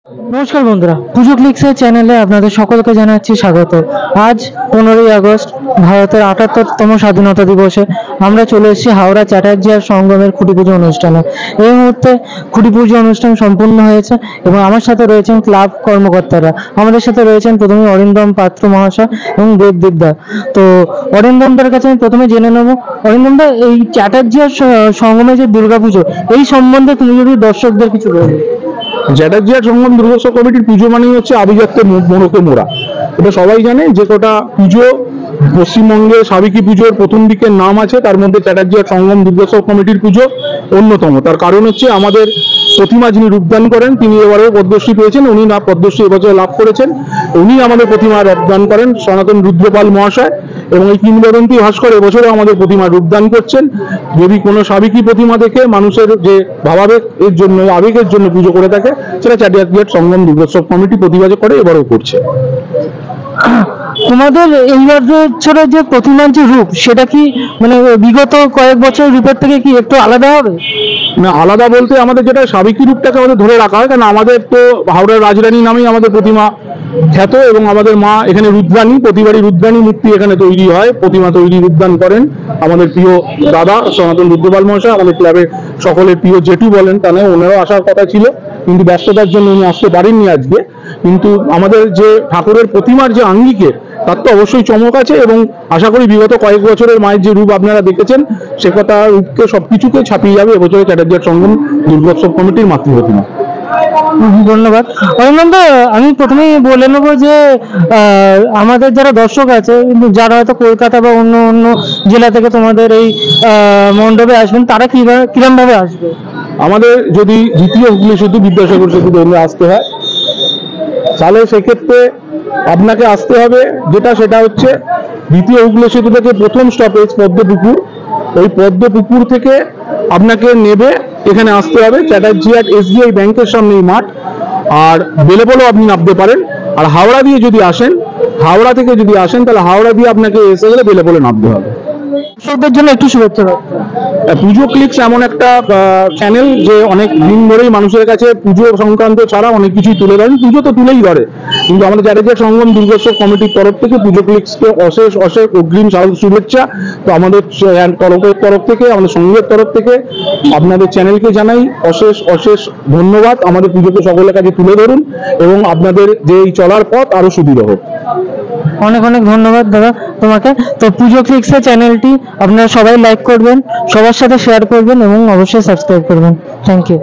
নমস্কার বন্ধুরা, পুজো ক্লিক্সের চ্যানেলে আপনাদের সকলকে জানাচ্ছি স্বাগত। আজ 15ই আগস্ট ভারতের 78তম স্বাধীনতা দিবসে আমরা চলে এসেছি হাওড়া চ্যাটার্জিয়ার সঙ্গমের খুঁটি পুজো অনুষ্ঠানে। এই মুহূর্তে খুঁটি পুজো অনুষ্ঠান সম্পূর্ণ হয়েছে এবং আমার সাথে রয়েছেন ক্লাব কর্মকর্তারা। আমাদের সাথে রয়েছেন প্রথমে অরিন্দম পাত্র মহাশয় এবং দেবদীপদা। তো অরিন্দমদার কাছে আমি প্রথমে জেনে নেব, অরিন্দমদা, এই চ্যাটার্জিয়ার সঙ্গমে যে দুর্গাপুজো, এই সম্বন্ধে তুমি যদি দর্শকদের কিছু বলো। চ্যাটার্জিয়ার সঙ্গম দুর্গোৎসব কমিটির পুজো মানেই হচ্ছে আভিজাত্যে মোড়কে মোড়া। এটা সবাই জানে যে কটা পুজো পশ্চিমবঙ্গে সাবেকি পুজোর প্রথম দিকের নাম আছে, তার মধ্যে চ্যাটার্জিয়ার সঙ্গম দুর্গোৎসব কমিটির পুজো অন্যতম। তার কারণ হচ্ছে আমাদের প্রতিমা যিনি রূপদান করেন তিনি এবারেও পদ্মশ্রী পেয়েছেন। উনি না পদ্মশ্রী এবছর লাভ করেছেন। উনি আমাদের প্রতিমা রূপদান করেন, সনাতন রুদ্রপাল মহাশয়। এবং এই কিংবদন্তি ভাস্কর এবছরও আমাদের প্রতিমা রূপদান করছেন। যদি কোনো সাবেকি প্রতিমা দেখে মানুষের যে ভাবাবেগ এর জন্য, আবেগের জন্য পুজো করে থাকে, সেটা চ্যাটার্জিয়ার সঙ্গম দুর্গোৎসব কমিটি প্রতিবাদ করে এবারও করছে। তোমাদের এই বছরের যে প্রতিমার যে রূপ, সেটা কি মানে বিগত কয়েক বছর রূপের থেকে কি একটু আলাদা হবে? না, আলাদা বলতে আমাদের যেটা সাবেকি রূপটাকে আমাদের ধরে রাখা হয়, কারণ আমাদের তো হাওড়ার রাজরানী নামেই আমাদের প্রতিমা খ্যাত। এবং আমাদের মা এখানে রুদ্রাণী, প্রতিবারই রুদ্রাণী মূর্তি এখানে তৈরি হয়, প্রতিমা তৈরি রূপদান করেন আমাদের প্রিয় দাদা সনাতন রুদ্রপাল মহাশয়। আমাদের ক্লাবের সকলের প্রিয় জেঠু বলেন, তা নয়, ওনারও আসার কথা ছিল কিন্তু ব্যস্ততার জন্য উনি আসতে পারেননি আজকে। কিন্তু আমাদের যে ঠাকুরের প্রতিমার যে আঙ্গিকে, তার তো অবশ্যই চমক আছে। এবং আশা করি বিগত কয়েক বছরের মায়ের যে রূপ আপনারা দেখেছেন, সে কথা রূপকে সবকিছুকে ছাপিয়ে যাবে এবছরের চ্যাটার্জিয়ার সঙ্গম দুর্গোৎসব কমিটির মাতৃ প্রতিমা। ধন্যবাদ অরিন্দমদা। আমি প্রথমেই বলে নেবো যে আমাদের যারা দর্শক আছে, যারা হয়তো কলকাতা বা অন্য অন্য জেলা থেকে তোমাদের এই মণ্ডপে আসবেন, তারা কিরম ভাবে আসবে? আমাদের যদি দ্বিতীয় হুগলি সেতু, বিদ্যাসাগর সেতু ধরে আসতে হয়, তাহলে সেক্ষেত্রে আপনাকে আসতে হবে সেটা হচ্ছে দ্বিতীয় হুগলি সেতু থেকে প্রথম স্টপেজ পদ্মপুকুর। ওই পদ্মপুকুর থেকে আপনাকে নেবে এখানে আসতে হবে চ্যাটার্জিয়ার SBI ব্যাংকের সামনেই মাঠ। আর বেলেপোলেও আপনি নামতে পারেন। আর হাওড়া দিয়ে যদি আসেন, হাওড়া থেকে যদি আসেন, তাহলে হাওড়া দিয়ে আপনাকে এসে গেলে বেলেপোলে নামতে হবে। দর্শকদের জন্য একটু শুভেচ্ছা। পুজো ক্লিক্স এমন একটা চ্যানেল যে অনেক দিন ধরেই মানুষের কাছে পুজো সংক্রান্ত ছাড়া অনেক কিছুই তুলে ধরেন। পুজো তো তুলেই ধরে, কিন্তু আমাদের চ্যাটার্জিয়ার সঙ্গম দুর্গোৎসব কমিটির তরফ থেকে পুজো ক্লিক্সকে অশেষ অশেষ অগ্রিম শুভেচ্ছা। তো আমাদের তরফ থেকে, আমাদের সঙ্গের তরফ থেকে আপনাদের চ্যানেলকে জানাই অশেষ অশেষ ধন্যবাদ। আমাদের পুজোকে সকলের কাছে তুলে ধরুন এবং আপনাদের যে এই চলার পথ আরো সুদৃঢ় হোক। অনেক অনেক ধন্যবাদ দাদা তোমাকে। তো পুজো ক্লিক্সের চ্যানেলটি আপনারা সবাই লাইক করবেন, সবার সাথে শেয়ার করবেন এবং অবশ্যই সাবস্ক্রাইব করবেন। Thank you.